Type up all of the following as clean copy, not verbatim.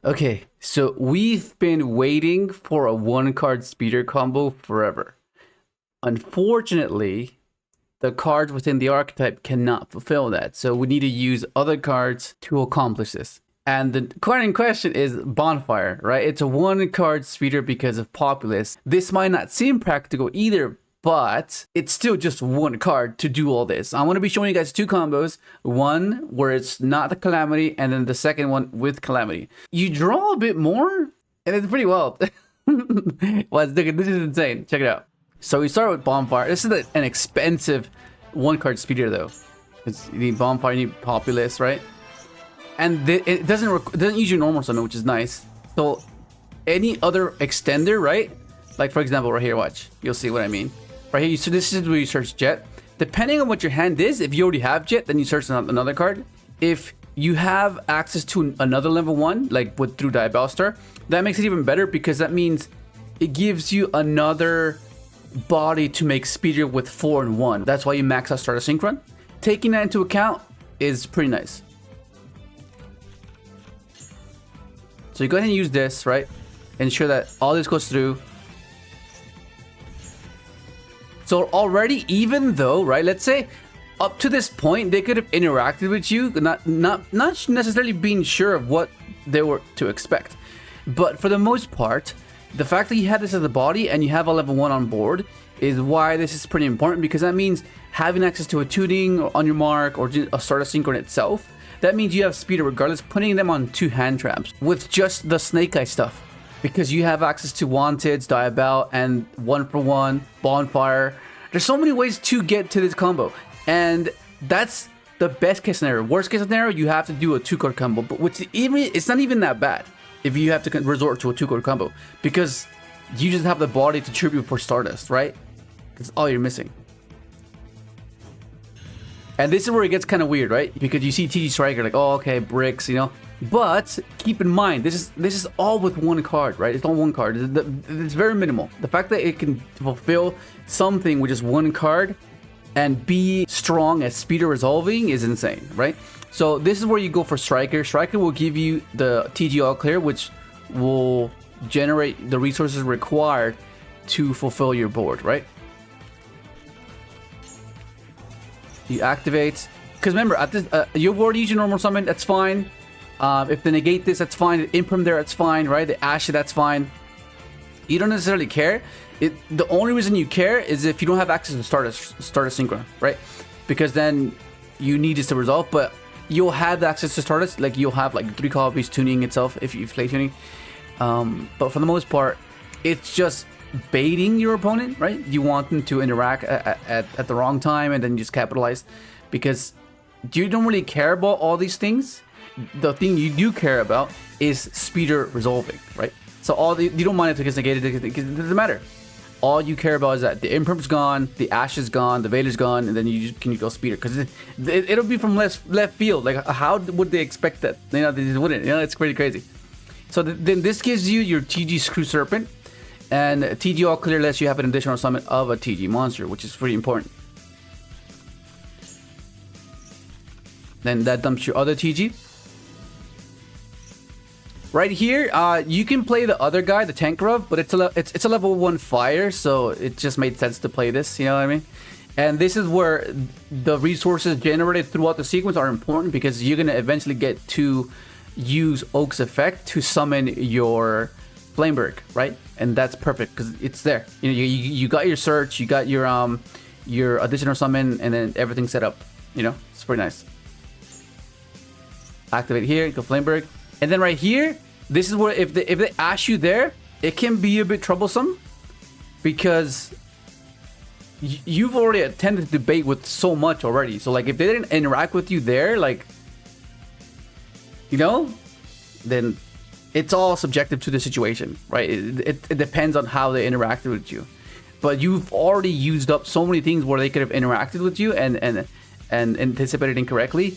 Okay, so we've been waiting for a one-card speeder combo forever. Unfortunately, the cards within the archetype cannot fulfill that, so we need to use other cards to accomplish this. And the card in question is Bonfire, right? It's a one-card speeder because of Populace. This might not seem practical either, but it's still just one card to do all this. I'm going to be showing you guys two combos. One where it's not the Calamity, and then the second one with Calamity. You draw a bit more, and it's pretty wild. Well, this is insane. Check it out. So we start with Bonfire. This is an expensive one-card speeder, though. You need Bonfire, you need Populace, right? And it doesn't use your normal summon, which is nice. So any other extender, right? Like, for example, right here, watch. You'll see what I mean. Right here, so this is where you search Jet. Depending on what your hand is, if you already have Jet, then you search another card. If you have access to another level 1, like through Diabellstar, that makes it even better because that means it gives you another body to make speeder with 4 and 1. That's why you max out Stardust Synchron. Taking that into account is pretty nice. So you go ahead and use this, right? Ensure that all this goes through. So already, even though, right, let's say up to this point, they could have interacted with you, not necessarily being sure of what they were to expect. But for the most part, the fact that you had this as a body and you have a level 1 on board is why this is pretty important, because that means having access to a tuning or on your mark or a Stardust Synchron itself, that means you have speeder regardless, putting them on 2 hand traps with just the Snake Eye stuff. Because you have access to Wanted's, Diabell, and 1-for-1, Bonfire. There's so many ways to get to this combo. And that's the best case scenario. Worst case scenario, you have to do a 2-card combo. But it's not even that bad if you have to resort to a 2-card combo. Because you just have the body to tribute for Stardust, right? That's all you're missing. And this is where it gets kind of weird, right? Because you see TG Striker like, oh, okay, bricks, you know. But keep in mind, this is all with one card, right? It's all one card. It's very minimal. The fact that it can fulfill something with just one card and be strong at speeder resolving is insane, right? So this is where you go for Striker. Striker will give you the TG all clear, which will generate the resources required to fulfill your board, right? You activate, because remember, at this, you've already used your normal summon, that's fine. If they negate this, that's fine. The Imprint there, that's fine, right? The Ash, that's fine. You don't necessarily care. The only reason you care is if you don't have access to Stardust Synchron, right? Because then you need this to resolve, but you'll have access to Stardust. Like, you'll have like 3 copies tuning itself if you play tuning. But for the most part, it's just baiting your opponent, right? You want them to interact at the wrong time and then just capitalize, because you don't really care about all these things. The thing you do care about is speeder resolving, right? So you don't mind if it gets negated, it doesn't matter. All you care about is that the Imprimp's gone, the Ash is gone, the Vader's gone, and then you go speeder, because it'll be from left field. Like, how would they expect that? You know, they wouldn't. You know, it's pretty crazy. So then this gives you your TG Screw Serpent, and TG all clear lets you have an additional summon of a TG monster, which is pretty important. Then that dumps your other TG. Right here, you can play the other guy, the Tank Grub, but it's a level 1 fire, so it just made sense to play this, you know what I mean? And this is where the resources generated throughout the sequence are important, because you're going to eventually get to use Oak's effect to summon your Flameberg, right? And that's perfect, because it's there. You know, you got your search, you got your additional summon, and then everything's set up. You know, it's pretty nice. Activate here, go Flameberg. And then right here, this is where if they ash you there, it can be a bit troublesome, because you've already attended the debate with so much already. So like, if they didn't interact with you there, like, you know, then it's all subjective to the situation, right? It depends on how they interacted with you. But you've already used up so many things where they could have interacted with you and anticipated incorrectly.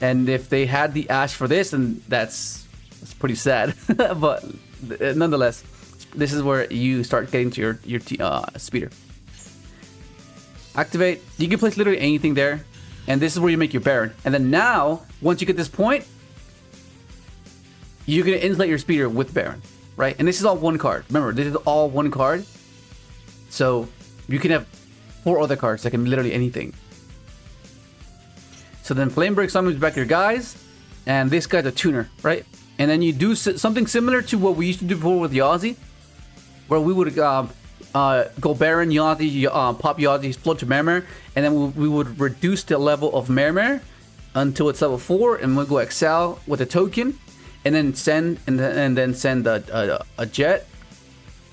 And if they had the Ash for this, then that's pretty sad. But nonetheless, this is where you start getting to your speeder. Activate. You can place literally anything there. And this is where you make your Baron. And then now, once you get this point, you're gonna insulate your speeder with Baron, right? And this is all one card. Remember, this is all one card. So you can have 4 other cards that can be literally anything. So then Flame Break summons back your guys, and this guy's a tuner, right? And then you do something similar to what we used to do before with Yazi, where we would go Baron, Yazi, pop Yazi, float to Mermer, and then we would reduce the level of Mermer until it's level 4, and we'll go Excel with a token, and then send a jet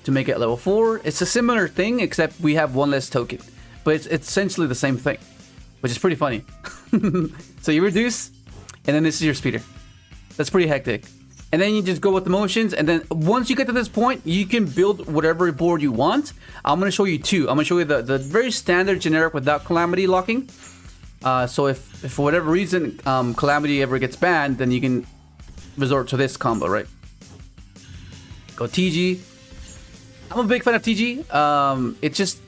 to make it level 4. It's a similar thing, except we have one less token, but it's essentially the same thing, which is pretty funny. So you reduce, and then this is your speeder. That's pretty hectic. And then you just go with the motions, and then once you get to this point, you can build whatever board you want. I'm going to show you 2. I'm going to show you the very standard generic without Calamity locking. So if for whatever reason Calamity ever gets banned, then you can resort to this combo, right? Go TG. I'm a big fan of TG. It just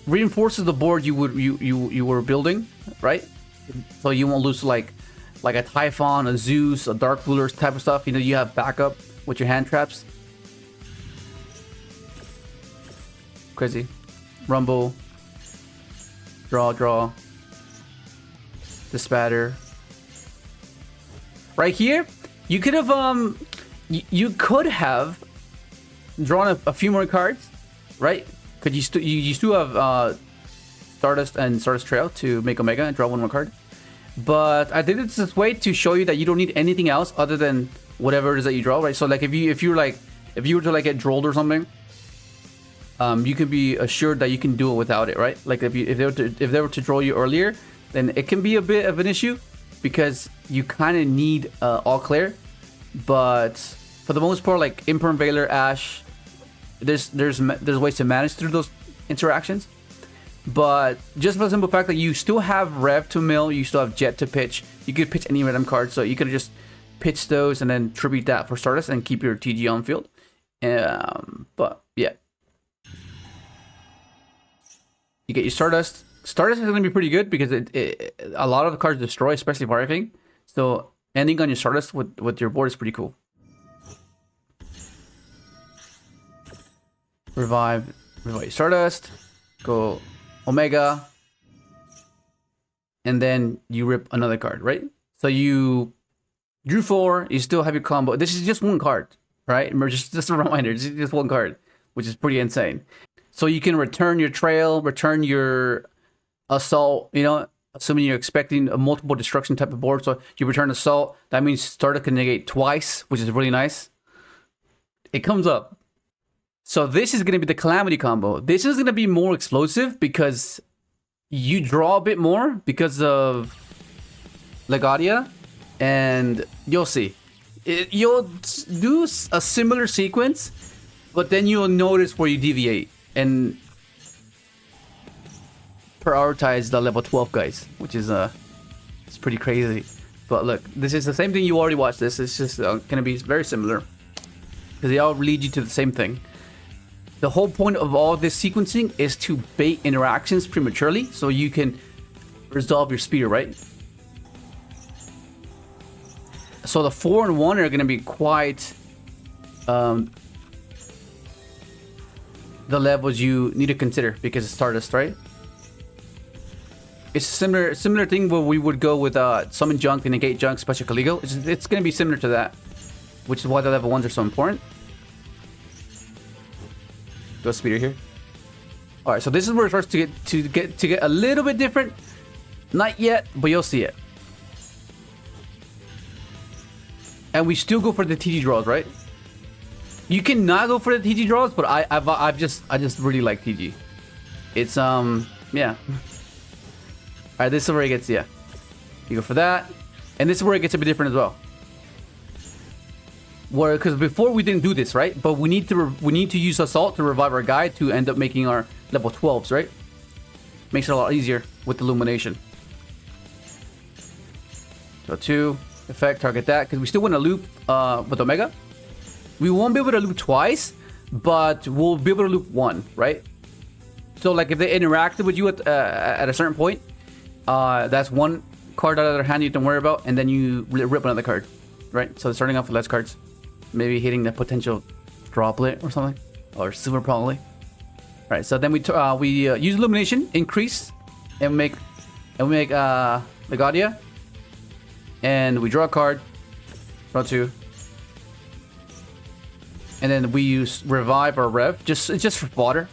reinforces the board you were building, right? So you won't lose like a Typhon, a Zeus, a Dark Rulers type of stuff. You know, you have backup with your hand traps. Crazy. Rumble. Draw. Dispatter. Right here, you could have you could have drawn a few more cards, right? Could you still have Stardust and Stardust Trail to make Omega and draw one more card? But I did it this way to show you that you don't need anything else other than whatever it is that you draw, right? So like if you were to like get drolled or something, you can be assured that you can do it without it, right? Like if they were to draw you earlier, then it can be a bit of an issue because you kind of need all clear. But for the most part, like Imperm Veiler, Ash, there's ways to manage through those interactions. But just for the simple fact that you still have Rev to mill, you still have Jet to pitch. You could pitch any random card, so you could just pitch those and then tribute that for Stardust and keep your TG on field. But yeah, you get your Stardust. Stardust is going to be pretty good because a lot of the cards destroy, especially Fire King. So ending on your Stardust with your board is pretty cool. Revive your Stardust. Go Omega, and then you rip another card, right? So you drew 4, you still have your combo. This is just one card, right? Remember, just a reminder, this is just one card, which is pretty insane. So you can return your Trail, return your Assault, you know, assuming you're expecting a multiple destruction type of board. So you return Assault, that means Starter can negate twice, which is really nice. It comes up. So this is going to be the Calamity combo. This is going to be more explosive because you draw a bit more because of Legadia, and you'll see. You'll do a similar sequence, but then you'll notice where you deviate and prioritize the level 12 guys, which is it's pretty crazy. But look, this is the same thing. You already watched this. It's just going to be very similar because they all lead you to the same thing. The whole point of all this sequencing is to bait interactions prematurely so you can resolve your speeder, right? So the 4 and 1 are going to be quite the levels you need to consider because it's Stardust, right? It's a similar thing where we would go with Summon Junk and Negate Junk, Special Caligo. It's going to be similar to that, which is why the level 1s are so important. Go speeder here. All right, so this is where it starts to get a little bit different. Not yet, but you'll see it. And we still go for the TG draws, right? You cannot go for the TG draws, but I just really like TG. It's yeah. All right, this is where it gets, yeah. You go for that, and this is where it gets a bit different as well. Where, because before we didn't do this, right? But we need to use Assault to revive our guy to end up making our level 12s, right? Makes it a lot easier with Illumination. Go 2, effect, target that, because we still want to loop with Omega. We won't be able to loop twice, but we'll be able to loop 1, right? So like if they interacted with you at a certain point, that's one card out of their hand you don't worry about, and then you rip another card, right? So starting off with less cards, maybe hitting the potential droplet or something, or silver probably. Right. So then we use illumination, increase, and we make Legadia, and we draw a card, draw 2, and then we use revive or rev. It's just for fodder.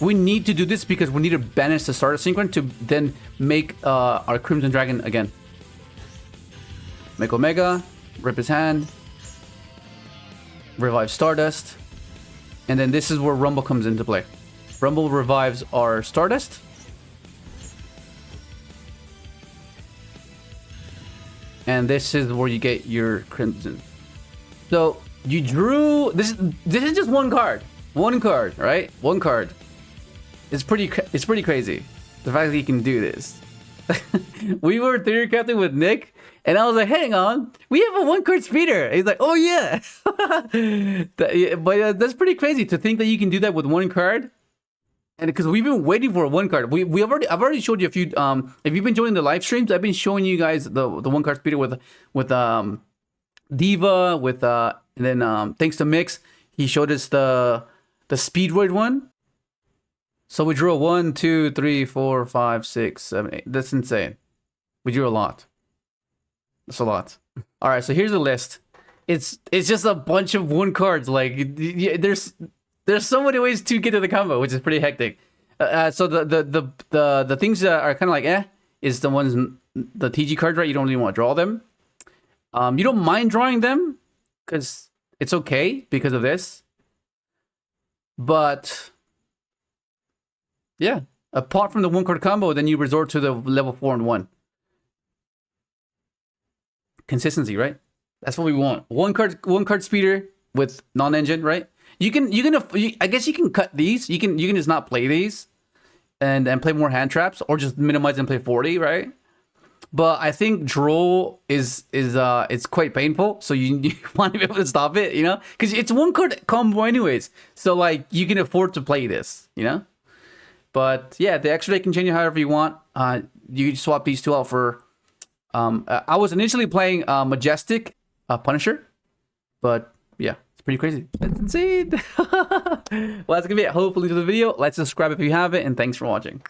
We need to do this because we need to banish the starter Synchron to then make our Crimson Dragon again. Make Omega, rip his hand, revive Stardust, and then this is where Rumble comes into play. Rumble revives our Stardust. And this is where you get your Crimson. So you drew this is just one card. One card, right? One card. It's pretty crazy. The fact that you can do this. We were theory crafting with Nick, and I was like, hang on, we have a 1-card speeder. He's like, oh yeah. But that's pretty crazy to think that you can do that with 1 card. And because we've been waiting for a 1 card. I've already showed you a few if you've been joining the live streams, I've been showing you guys the 1-card speeder with Diva, with and then thanks to Mix, he showed us the Speedroid one. So we drew a 1, 2, 3, 4, 5, 6, 7, 8. That's insane. We drew a lot. That's a lot. All right, so here's the list. It's just a bunch of 1 cards. Like there's so many ways to get to the combo, which is pretty hectic. So the things that are kind of like is the ones, the TG cards, right? You don't really want to draw them. You don't mind drawing them because it's okay because of this. But yeah, apart from the 1-card combo, then you resort to the level 4 and 1. Consistency, right? That's what we want. 1-card speeder with non-engine, right? I guess you can cut these. You can just not play these, and play more hand traps, or just minimize and play 40, right? But I think draw is it's quite painful, so you want to be able to stop it, you know, because it's 1-card combo anyways. So like you can afford to play this, you know. But yeah, the extra deck can change it however you want. You can swap these 2 out for. I was initially playing Majestic Punisher, but yeah, it's pretty crazy. That's insane. Well, that's gonna be it. Hopefully to the video. Let's subscribe if you haven't, and thanks for watching.